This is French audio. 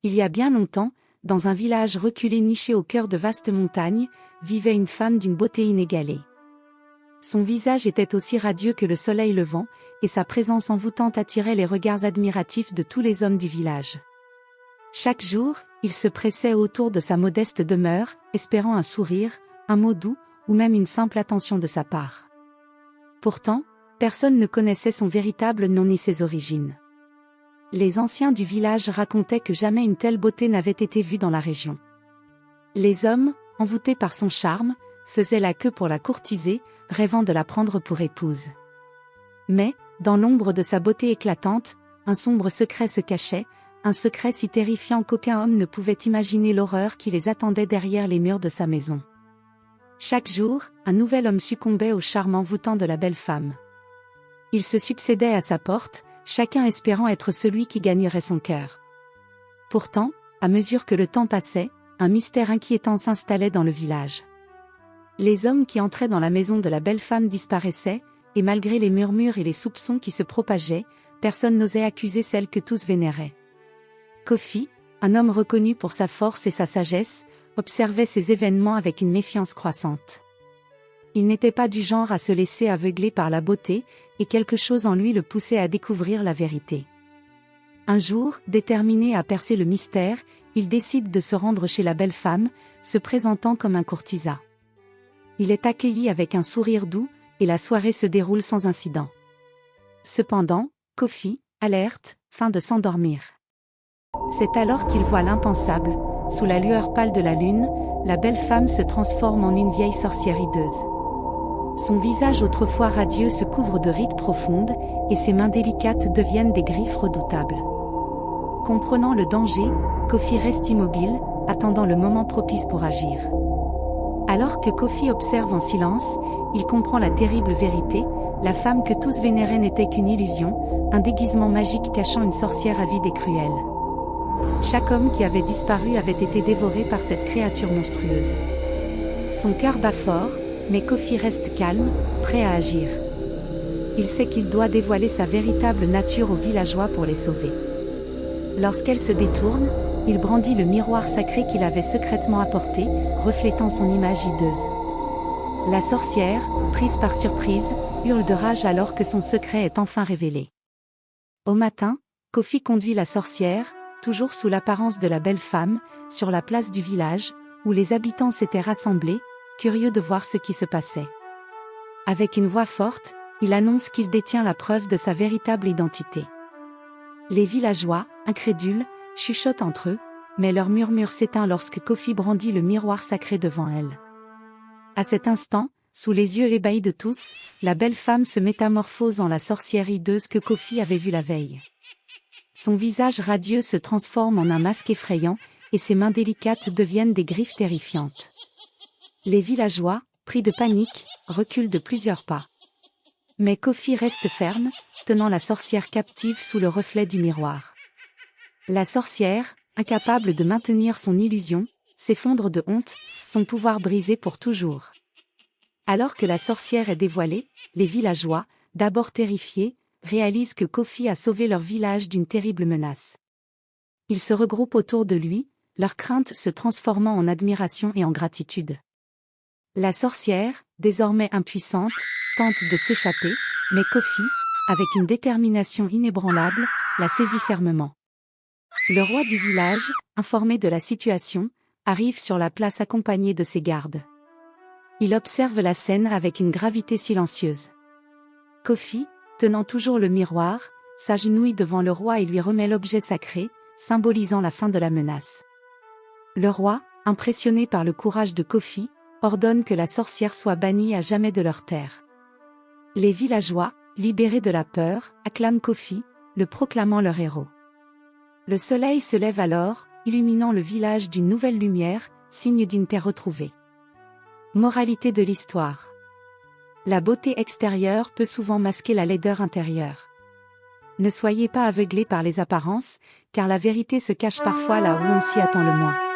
Il y a bien longtemps, dans un village reculé niché au cœur de vastes montagnes, vivait une femme d'une beauté inégalée. Son visage était aussi radieux que le soleil levant, et sa présence envoûtante attirait les regards admiratifs de tous les hommes du village. Chaque jour, il se pressait autour de sa modeste demeure, espérant un sourire, un mot doux, ou même une simple attention de sa part. Pourtant, personne ne connaissait son véritable nom ni ses origines. Les anciens du village racontaient que jamais une telle beauté n'avait été vue dans la région. Les hommes, envoûtés par son charme, faisaient la queue pour la courtiser, rêvant de la prendre pour épouse. Mais, dans l'ombre de sa beauté éclatante, un sombre secret se cachait, un secret si terrifiant qu'aucun homme ne pouvait imaginer l'horreur qui les attendait derrière les murs de sa maison. Chaque jour, un nouvel homme succombait au charme envoûtant de la belle femme. Il se succédait à sa porte, chacun espérant être celui qui gagnerait son cœur. Pourtant, à mesure que le temps passait, un mystère inquiétant s'installait dans le village. Les hommes qui entraient dans la maison de la belle femme disparaissaient, et malgré les murmures et les soupçons qui se propageaient, personne n'osait accuser celle que tous vénéraient. Kofi, un homme reconnu pour sa force et sa sagesse, observait ces événements avec une méfiance croissante. Il n'était pas du genre à se laisser aveugler par la beauté, et quelque chose en lui le poussait à découvrir la vérité. Un jour, déterminé à percer le mystère, il décide de se rendre chez la belle femme, se présentant comme un courtisan. Il est accueilli avec un sourire doux, et la soirée se déroule sans incident. Cependant, Kofi, alerte, feint de s'endormir. C'est alors qu'il voit l'impensable, sous la lueur pâle de la lune, la belle femme se transforme en une vieille sorcière hideuse. Son visage autrefois radieux se couvre de rides profondes, et ses mains délicates deviennent des griffes redoutables. Comprenant le danger, Kofi reste immobile, attendant le moment propice pour agir. Alors que Kofi observe en silence, il comprend la terrible vérité, la femme que tous vénéraient n'était qu'une illusion, un déguisement magique cachant une sorcière avide et cruelle. Chaque homme qui avait disparu avait été dévoré par cette créature monstrueuse. Son cœur bat fort, mais Kofi reste calme, prêt à agir. Il sait qu'il doit dévoiler sa véritable nature aux villageois pour les sauver. Lorsqu'elle se détourne, il brandit le miroir sacré qu'il avait secrètement apporté, reflétant son image hideuse. La sorcière, prise par surprise, hurle de rage alors que son secret est enfin révélé. Au matin, Kofi conduit la sorcière, toujours sous l'apparence de la belle femme, sur la place du village, où les habitants s'étaient rassemblés, curieux de voir ce qui se passait. Avec une voix forte, il annonce qu'il détient la preuve de sa véritable identité. Les villageois, incrédules, chuchotent entre eux, mais leur murmure s'éteint lorsque Kofi brandit le miroir sacré devant elle. À cet instant, sous les yeux ébahis de tous, la belle femme se métamorphose en la sorcière hideuse que Kofi avait vue la veille. Son visage radieux se transforme en un masque effrayant, et ses mains délicates deviennent des griffes terrifiantes. Les villageois, pris de panique, reculent de plusieurs pas. Mais Kofi reste ferme, tenant la sorcière captive sous le reflet du miroir. La sorcière, incapable de maintenir son illusion, s'effondre de honte, son pouvoir brisé pour toujours. Alors que la sorcière est dévoilée, les villageois, d'abord terrifiés, réalisent que Kofi a sauvé leur village d'une terrible menace. Ils se regroupent autour de lui, leur crainte se transformant en admiration et en gratitude. La sorcière, désormais impuissante, tente de s'échapper, mais Kofi, avec une détermination inébranlable, la saisit fermement. Le roi du village, informé de la situation, arrive sur la place accompagné de ses gardes. Il observe la scène avec une gravité silencieuse. Kofi, tenant toujours le miroir, s'agenouille devant le roi et lui remet l'objet sacré, symbolisant la fin de la menace. Le roi, impressionné par le courage de Kofi, ordonne que la sorcière soit bannie à jamais de leur terre. Les villageois, libérés de la peur, acclament Kofi, le proclamant leur héros. Le soleil se lève alors, illuminant le village d'une nouvelle lumière, signe d'une paix retrouvée. Moralité de l'histoire. La beauté extérieure peut souvent masquer la laideur intérieure. Ne soyez pas aveuglés par les apparences, car la vérité se cache parfois là où on s'y attend le moins.